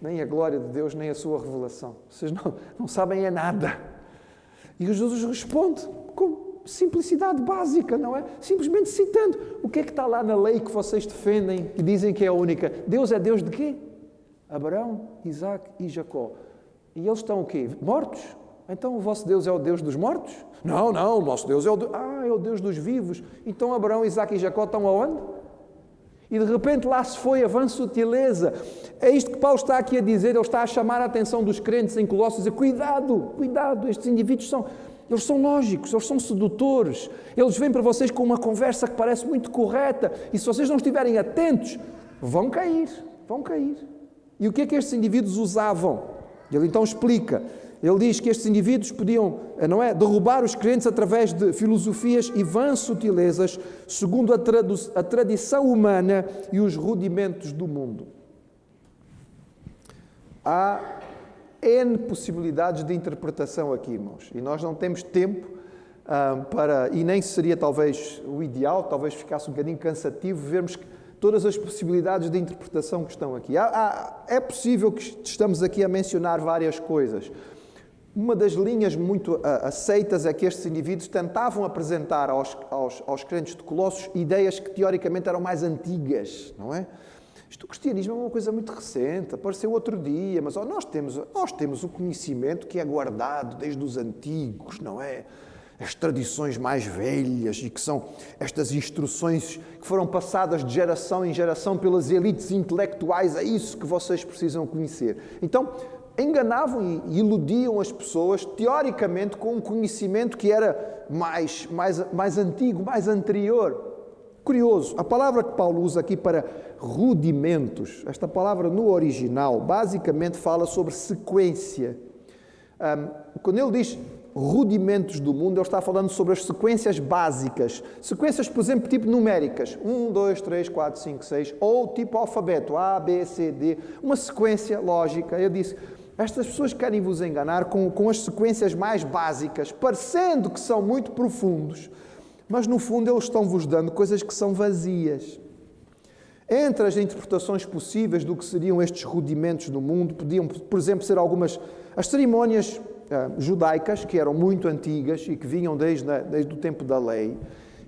nem a glória de Deus, nem a sua revelação. Vocês não sabem nada. E Jesus responde com simplicidade básica, não é? Simplesmente citando. O que é que está lá na lei que vocês defendem, que dizem que é a única? Deus é Deus de quê? Abraão, Isaac e Jacó. E eles estão o quê? Mortos? Então o vosso Deus é o Deus dos mortos? Não, o nosso Deus é o Deus dos vivos. Então Abraão, Isaac e Jacó estão aonde? E de repente lá se foi a vã sutileza. É isto que Paulo está aqui a dizer. Ele está a chamar a atenção dos crentes em Colossos e dizer: cuidado, estes indivíduos eles são lógicos, eles são sedutores. Eles vêm para vocês com uma conversa que parece muito correta e se vocês não estiverem atentos, vão cair. E o que é que estes indivíduos usavam? Ele então explica. Ele diz que estes indivíduos podiam, não é, derrubar os crentes através de filosofias e vãs sutilezas, segundo a tradição humana e os rudimentos do mundo. Há N possibilidades de interpretação aqui, irmãos, e nós não temos tempo e nem seria talvez o ideal, talvez ficasse um bocadinho cansativo vermos todas as possibilidades de interpretação que estão aqui. É possível que estamos aqui a mencionar várias coisas. Uma das linhas muito aceitas é que estes indivíduos tentavam apresentar aos crentes de Colossos ideias que teoricamente eram mais antigas, não é? O cristianismo é uma coisa muito recente, apareceu outro dia, mas nós temos o conhecimento que é guardado desde os antigos, não é? As tradições mais velhas e que são estas instruções que foram passadas de geração em geração pelas elites intelectuais, é isso que vocês precisam conhecer. Então, enganavam e iludiam as pessoas, teoricamente, com um conhecimento que era mais antigo, mais anterior. Curioso, a palavra que Paulo usa aqui para rudimentos, esta palavra no original, basicamente fala sobre sequência. Quando ele diz rudimentos do mundo, ele está falando sobre as sequências básicas. Sequências, por exemplo, tipo numéricas. 1, 2, 3, 4, 5, 6. Ou tipo alfabeto. A, B, C, D. Uma sequência lógica. Eu disse, estas pessoas querem vos enganar com as sequências mais básicas, parecendo que são muito profundos, mas no fundo eles estão-vos dando coisas que são vazias. Entre as interpretações possíveis do que seriam estes rudimentos do mundo, podiam, por exemplo, ser as cerimónias judaicas, que eram muito antigas e que vinham desde o tempo da lei,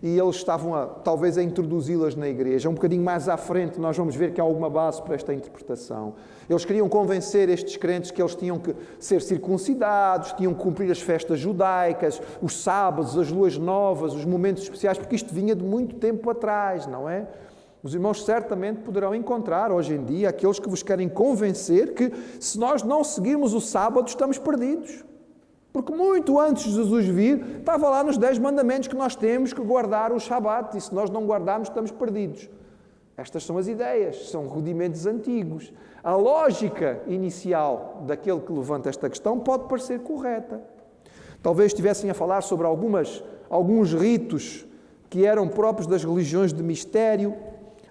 e eles estavam talvez a introduzi-las na igreja. Um bocadinho mais à frente nós vamos ver que há alguma base para esta interpretação. Eles queriam convencer estes crentes que eles tinham que ser circuncidados, tinham que cumprir as festas judaicas, os sábados, as luas novas, os momentos especiais, porque isto vinha de muito tempo atrás, não é? Os irmãos certamente poderão encontrar hoje em dia aqueles que vos querem convencer que se nós não seguirmos o sábado estamos perdidos. Porque muito antes de Jesus vir, estava lá nos 10 mandamentos que nós temos que guardar o Shabat, e se nós não guardarmos, estamos perdidos. Estas são as ideias, são rudimentos antigos. A lógica inicial daquele que levanta esta questão pode parecer correta. Talvez estivessem a falar sobre alguns ritos que eram próprios das religiões de mistério.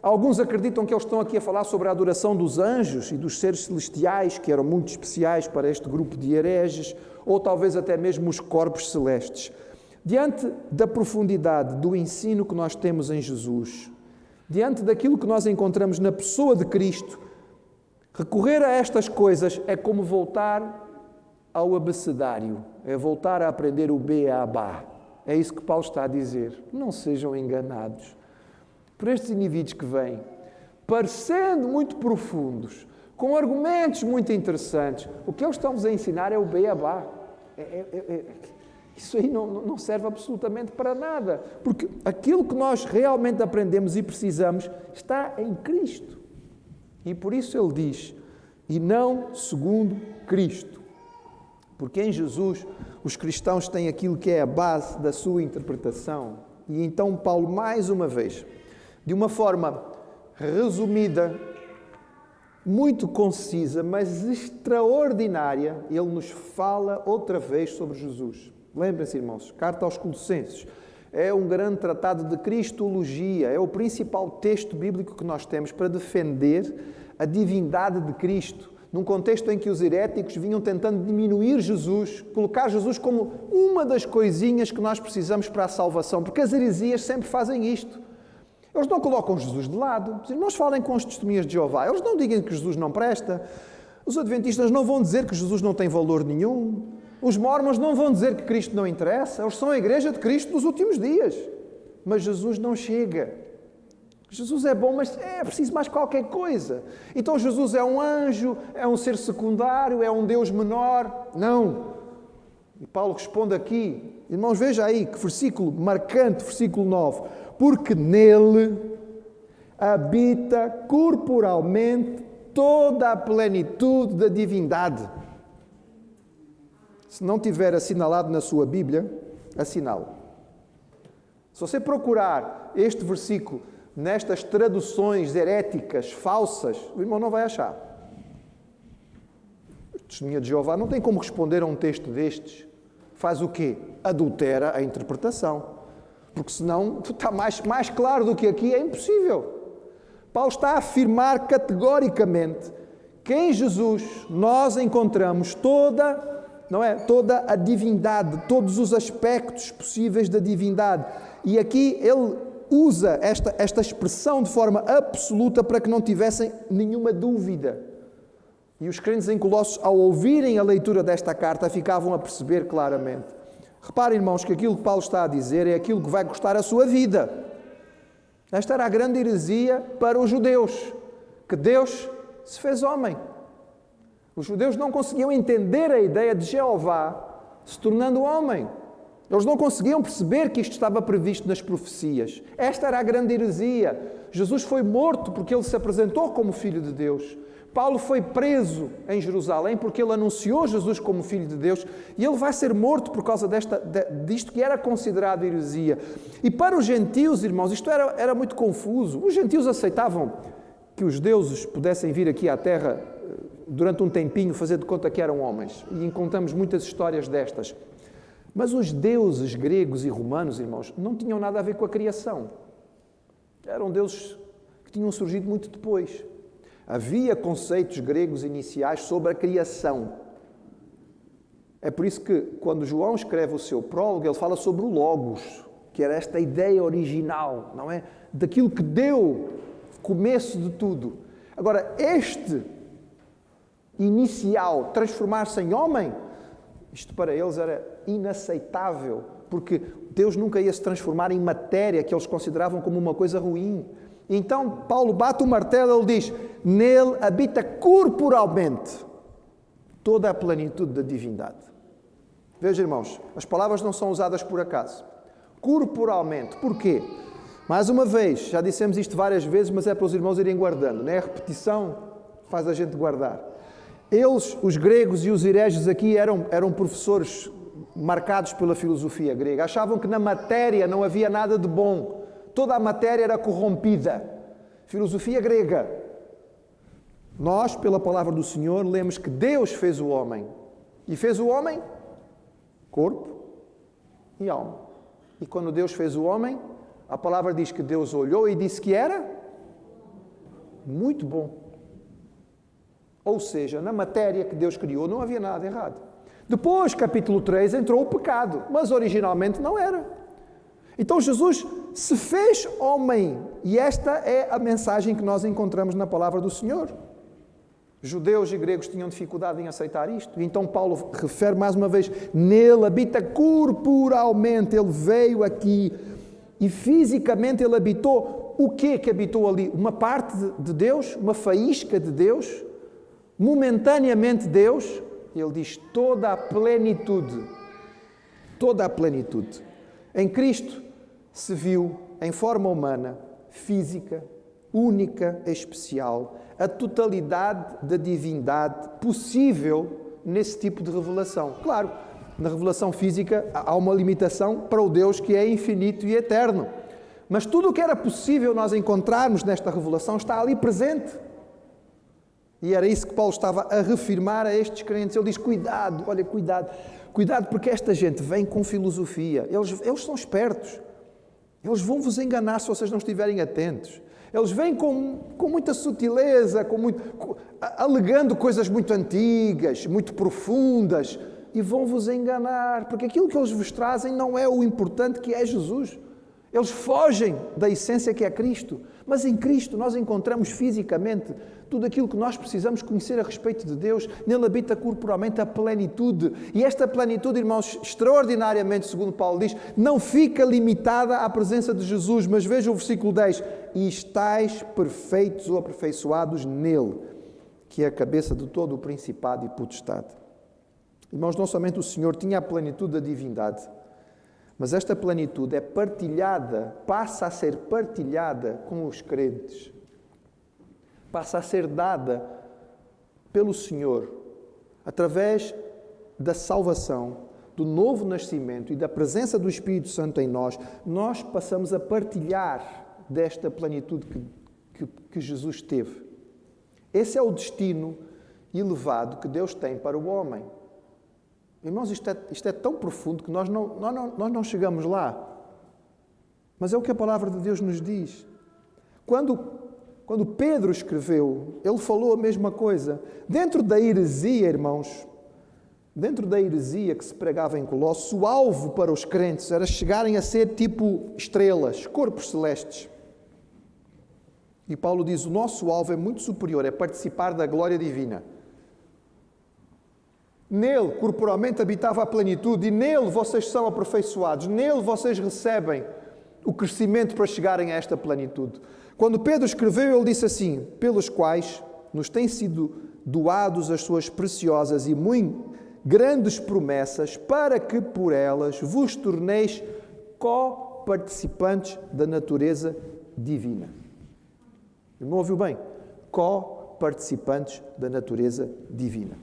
Alguns acreditam que eles estão aqui a falar sobre a adoração dos anjos e dos seres celestiais, que eram muito especiais para este grupo de hereges, ou talvez até mesmo os corpos celestes. Diante da profundidade do ensino que nós temos em Jesus, diante daquilo que nós encontramos na pessoa de Cristo, recorrer a estas coisas é como voltar ao abecedário, é voltar a aprender o beabá. É isso que Paulo está a dizer. Não sejam enganados por estes indivíduos que vêm, parecendo muito profundos, com argumentos muito interessantes. O que eles estão-vos a ensinar é o beabá. Isso aí não serve absolutamente para nada, porque aquilo que nós realmente aprendemos e precisamos está em Cristo. E por isso ele diz, e não segundo Cristo. Porque em Jesus os cristãos têm aquilo que é a base da sua interpretação. E então Paulo, mais uma vez, de uma forma resumida, muito concisa, mas extraordinária. Ele nos fala outra vez sobre Jesus. Lembrem-se, irmãos, carta aos Colossenses. É um grande tratado de cristologia, é o principal texto bíblico que nós temos para defender a divindade de Cristo, num contexto em que os heréticos vinham tentando diminuir Jesus, colocar Jesus como uma das coisinhas que nós precisamos para a salvação, porque as heresias sempre fazem isto. Eles não colocam Jesus de lado. Os irmãos falem com as testemunhas de Jeová, eles não digam que Jesus não presta. Os adventistas não vão dizer que Jesus não tem valor nenhum. Os mormons não vão dizer que Cristo não interessa. Eles são a igreja de Cristo dos últimos dias. Mas Jesus não chega. Jesus é bom, mas é preciso mais qualquer coisa. Então Jesus é um anjo, é um ser secundário, é um Deus menor. Não. E Paulo responde aqui, irmãos, veja aí que versículo marcante, versículo 9. Porque nele habita corporalmente toda a plenitude da divindade. Se não tiver assinalado na sua Bíblia, assinale. Se você procurar este versículo nestas traduções heréticas, falsas, o irmão não vai achar. A testemunha de Jeová não tem como responder a um texto destes. Faz o quê? Adultera a interpretação. Porque senão está mais claro do que aqui, é impossível. Paulo está a afirmar categoricamente que em Jesus nós encontramos toda a divindade, todos os aspectos possíveis da divindade. E aqui ele usa esta expressão de forma absoluta para que não tivessem nenhuma dúvida. E os crentes em Colossos, ao ouvirem a leitura desta carta, ficavam a perceber claramente. Reparem, irmãos, que aquilo que Paulo está a dizer é aquilo que vai custar a sua vida. Esta era a grande heresia para os judeus, que Deus se fez homem. Os judeus não conseguiam entender a ideia de Jeová se tornando homem. Eles não conseguiam perceber que isto estava previsto nas profecias. Esta era a grande heresia. Jesus foi morto porque ele se apresentou como Filho de Deus. Paulo foi preso em Jerusalém porque ele anunciou Jesus como Filho de Deus e ele vai ser morto por causa disto que era considerado heresia. E para os gentios, irmãos, isto era muito confuso. Os gentios aceitavam que os deuses pudessem vir aqui à Terra durante um tempinho fazer de conta que eram homens. E encontramos muitas histórias destas. Mas os deuses gregos e romanos, irmãos, não tinham nada a ver com a criação. Eram deuses que tinham surgido muito depois. Havia conceitos gregos iniciais sobre a criação. É por isso que, quando João escreve o seu prólogo, ele fala sobre o Logos, que era esta ideia original, não é? Daquilo que deu começo de tudo. Agora, este inicial, transformar-se em homem, isto para eles era inaceitável, porque Deus nunca ia se transformar em matéria que eles consideravam como uma coisa ruim. Então, Paulo bate o martelo, ele diz, nele habita corporalmente toda a plenitude da divindade. Veja, irmãos, as palavras não são usadas por acaso. Corporalmente. Porquê? Mais uma vez, já dissemos isto várias vezes, mas é para os irmãos irem guardando, não é? A repetição faz a gente guardar. Eles, os gregos e os hereges aqui, eram professores marcados pela filosofia grega. Achavam que na matéria não havia nada de bom. Toda a matéria era corrompida. Filosofia grega. Nós, pela palavra do Senhor, lemos que Deus fez o homem. E fez o homem corpo e alma. E quando Deus fez o homem, a palavra diz que Deus olhou e disse que era muito bom. Ou seja, na matéria que Deus criou não havia nada errado. Depois, capítulo 3, entrou o pecado, mas originalmente não era. Então Jesus se fez homem, e esta é a mensagem que nós encontramos na palavra do Senhor. Judeus e gregos tinham dificuldade em aceitar isto, e então Paulo refere mais uma vez, nele habita corporalmente, ele veio aqui, e fisicamente ele habitou. O que habitou ali? Uma parte de Deus? Uma faísca de Deus? Momentaneamente Deus? Ele diz toda a plenitude. Toda a plenitude. Em Cristo se viu, em forma humana, física, única, especial, a totalidade da divindade possível nesse tipo de revelação. Claro, na revelação física há uma limitação para o Deus que é infinito e eterno. Mas tudo o que era possível nós encontrarmos nesta revelação está ali presente. E era isso que Paulo estava a reafirmar a estes crentes. Ele diz, cuidado, olha, cuidado porque esta gente vem com filosofia. Eles são espertos. Eles vão vos enganar se vocês não estiverem atentos. Eles vêm com muita sutileza, alegando coisas muito antigas, muito profundas, e vão vos enganar, porque aquilo que eles vos trazem não é o importante, que é Jesus. Eles fogem da essência que é Cristo, mas em Cristo nós encontramos fisicamente tudo aquilo que nós precisamos conhecer a respeito de Deus. Nele habita corporalmente a plenitude. E esta plenitude, irmãos, extraordinariamente, segundo Paulo diz, não fica limitada à presença de Jesus. Mas veja o versículo 10. E estais perfeitos ou aperfeiçoados nele, que é a cabeça de todo o principado e potestade. Irmãos, não somente o Senhor tinha a plenitude da divindade, mas esta plenitude é partilhada, passa a ser partilhada com os crentes. Passa a ser dada pelo Senhor, através da salvação, do novo nascimento e da presença do Espírito Santo em nós. Nós passamos a partilhar desta plenitude que Jesus teve. Esse é o destino elevado que Deus tem para o homem. Irmãos, isto é tão profundo que nós não chegamos lá. Mas é o que a palavra de Deus nos diz. Quando Pedro escreveu, ele falou a mesma coisa. Dentro da heresia, irmãos, dentro da heresia que se pregava em Colossos, o alvo para os crentes era chegarem a ser tipo estrelas, corpos celestes. E Paulo diz, o nosso alvo é muito superior, é participar da glória divina. Nele, corporalmente, habitava a plenitude, e nele vocês são aperfeiçoados, nele vocês recebem o crescimento para chegarem a esta plenitude. Quando Pedro escreveu, ele disse assim, pelos quais nos têm sido doados as suas preciosas e muito grandes promessas, para que por elas vos torneis co-participantes da natureza divina. Irmão, ouviu bem? Co-participantes da natureza divina.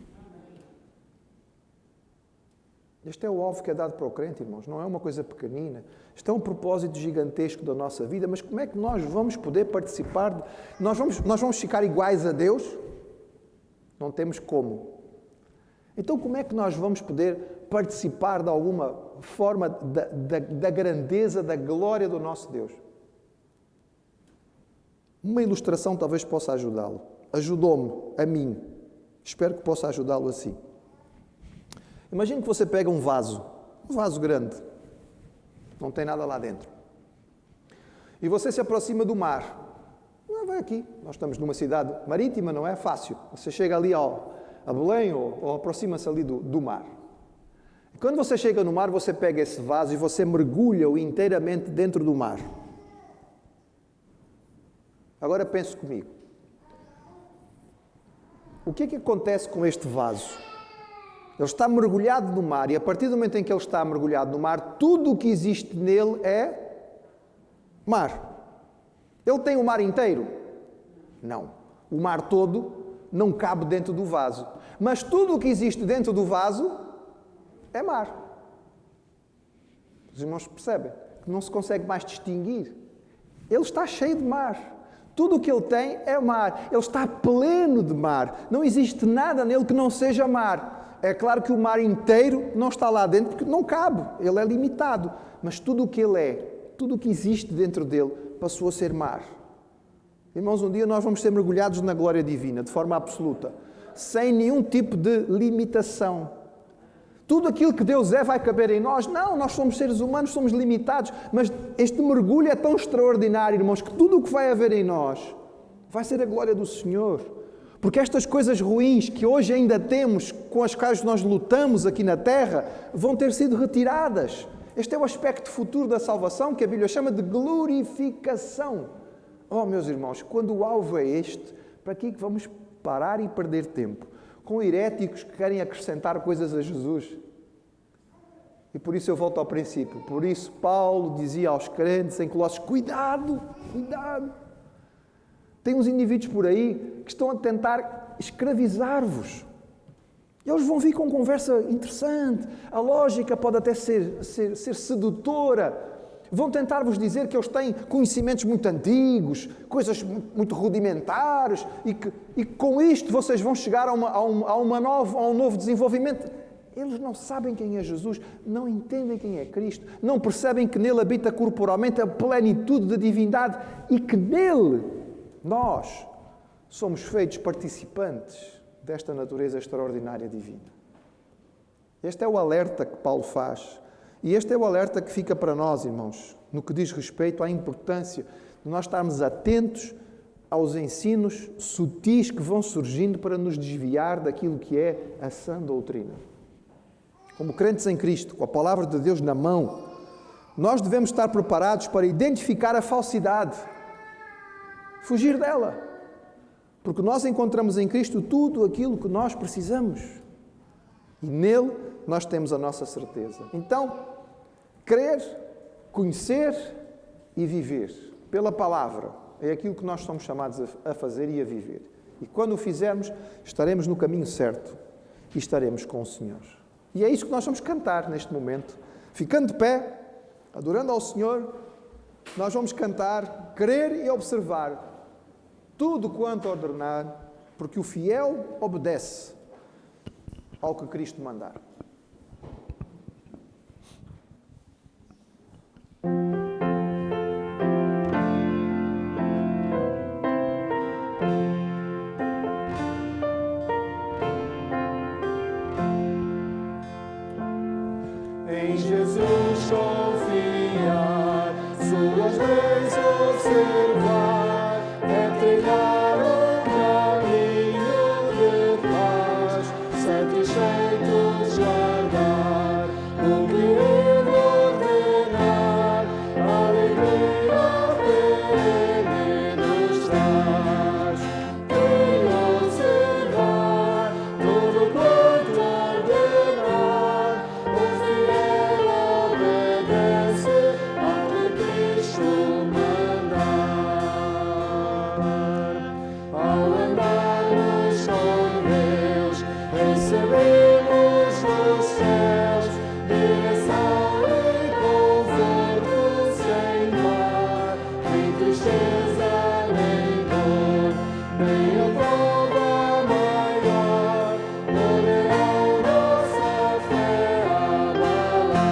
Este é o alvo que é dado para o crente, irmãos. Não é uma coisa pequenina. Isto é um propósito gigantesco da nossa vida. Mas como é que nós vamos poder participar? Nós vamos ficar iguais a Deus? Não temos como. Então como é que nós vamos poder participar de alguma forma da grandeza, da glória do nosso Deus? Uma ilustração talvez possa ajudá-lo. Ajudou-me, a mim. Espero que possa ajudá-lo assim. Imagine que você pega um vaso grande, não tem nada lá dentro, e você se aproxima do mar. Vai aqui, nós estamos numa cidade marítima, não é fácil. Você chega ali a Belém ou aproxima-se ali do mar. E quando você chega no mar, você pega esse vaso e você mergulha-o inteiramente dentro do mar. Agora pense comigo. O que é que acontece com este vaso? Ele está mergulhado no mar, e a partir do momento em que ele está mergulhado no mar, tudo o que existe nele é mar. Ele tem o mar inteiro? Não. O mar todo não cabe dentro do vaso. Mas tudo o que existe dentro do vaso é mar. Os irmãos percebem que não se consegue mais distinguir. Ele está cheio de mar. Tudo o que ele tem é mar. Ele está pleno de mar. Não existe nada nele que não seja mar. É claro que o mar inteiro não está lá dentro porque não cabe, ele é limitado. Mas tudo o que ele é, tudo o que existe dentro dele, passou a ser mar. Irmãos, um dia nós vamos ser mergulhados na glória divina, de forma absoluta, sem nenhum tipo de limitação. Tudo aquilo que Deus é vai caber em nós? Não, nós somos seres humanos, somos limitados. Mas este mergulho é tão extraordinário, irmãos, que tudo o que vai haver em nós vai ser a glória do Senhor. Porque estas coisas ruins que hoje ainda temos, com as quais nós lutamos aqui na terra, vão ter sido retiradas. Este é o aspecto futuro da salvação que a Bíblia chama de glorificação. Oh, meus irmãos, quando o alvo é este, para que vamos parar e perder tempo? Com heréticos que querem acrescentar coisas a Jesus? E por isso eu volto ao princípio. Por isso Paulo dizia aos crentes em Colossos, cuidado, cuidado. Tem uns indivíduos por aí que estão a tentar escravizar-vos. Eles vão vir com conversa interessante. A lógica pode até ser sedutora. Vão tentar vos dizer que eles têm conhecimentos muito antigos, coisas muito rudimentares, e que com isto vocês vão chegar a um novo desenvolvimento. Eles não sabem quem é Jesus, não entendem quem é Cristo, não percebem que nele habita corporalmente a plenitude da divindade e que nele nós somos feitos participantes desta natureza extraordinária divina. Este é o alerta que Paulo faz. E este é o alerta que fica para nós, irmãos, no que diz respeito à importância de nós estarmos atentos aos ensinos sutis que vão surgindo para nos desviar daquilo que é a sã doutrina. Como crentes em Cristo, com a palavra de Deus na mão, nós devemos estar preparados para identificar a falsidade, fugir dela, porque nós encontramos em Cristo tudo aquilo que nós precisamos e nele nós temos a nossa certeza. Então, crer, conhecer e viver pela palavra é aquilo que nós somos chamados a fazer e a viver. E quando o fizermos, estaremos no caminho certo e estaremos com o Senhor. E é isso que nós vamos cantar neste momento. Ficando de pé, adorando ao Senhor, nós vamos cantar, crer e observar tudo quanto ordenar, porque o fiel obedece ao que Cristo mandar. Em Jesus confiar, suas leis observar, é trilhar um caminho de paz, satisfeitos guardar, o que Ele ordenar, alegria perene nos traz. Quem observar tudo quanto ordenar, o fiel obedece ao que Cristo mandar. Ao andarmos com Deus, recebemos dos céus direção e conforto sem par, nem tristeza nem dor, nem a prova maior poderão nossa fé abalar.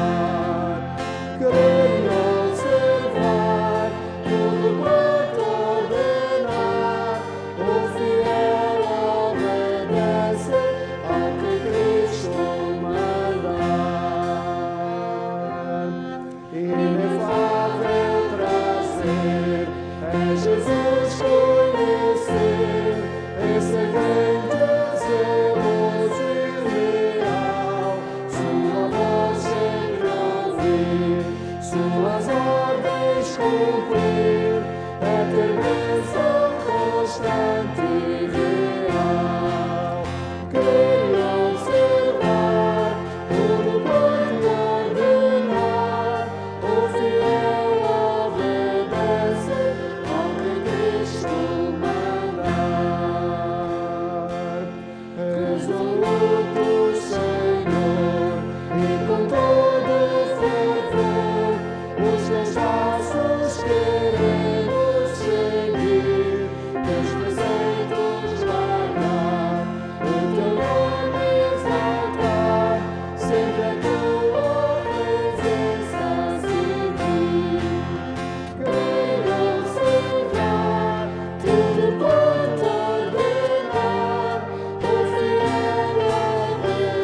Crer e observar tudo quanto ordenar, o fiel obedece ao que Cristo mandar. Inefável prazer é Jesus conhecer, excelente, zeloso e leal, sua voz sempre ouvir, suas ordens cumprir, é ter bênção constante e real. Crer e observar tudo quanto ordenar, o fiel obedece ao que Cristo mandar. Resoluto, Senhor, e com todo fervor, os teus passos queremos seguir, teus preceitos guardar, o teu nome exaltar, sempre a tua presença seguir. Crer e observar tudo quanto ordenar, o fiel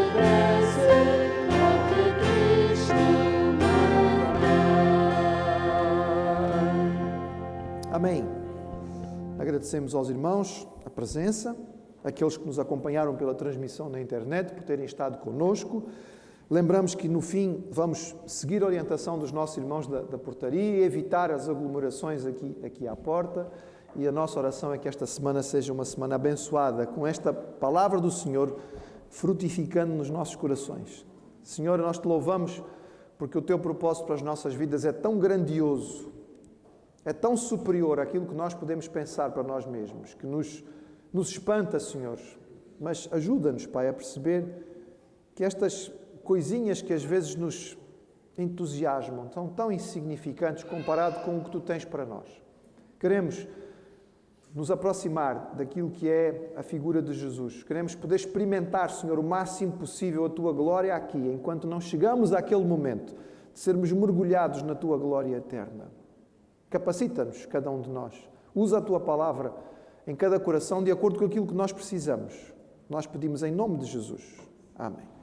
obedece ao que Cristo mandar. Amém. Agradecemos aos irmãos a presença, aqueles que nos acompanharam pela transmissão na internet, por terem estado conosco. Lembramos que no fim vamos seguir a orientação dos nossos irmãos da portaria e evitar as aglomerações aqui à porta. E a nossa oração é que esta semana seja uma semana abençoada, com esta palavra do Senhor frutificando nos nossos corações. Senhor, nós te louvamos porque o teu propósito para as nossas vidas é tão grandioso, é tão superior àquilo que nós podemos pensar para nós mesmos, que nos espanta, Senhor. Mas ajuda-nos, Pai, a perceber que estas coisinhas que às vezes nos entusiasmam, são tão insignificantes comparado com o que Tu tens para nós. Queremos nos aproximar daquilo que é a figura de Jesus. Queremos poder experimentar, Senhor, o máximo possível a Tua glória aqui, enquanto não chegamos àquele momento de sermos mergulhados na Tua glória eterna. Capacita-nos, cada um de nós. Usa a Tua palavra em cada coração de acordo com aquilo que nós precisamos. Nós pedimos em nome de Jesus. Amém.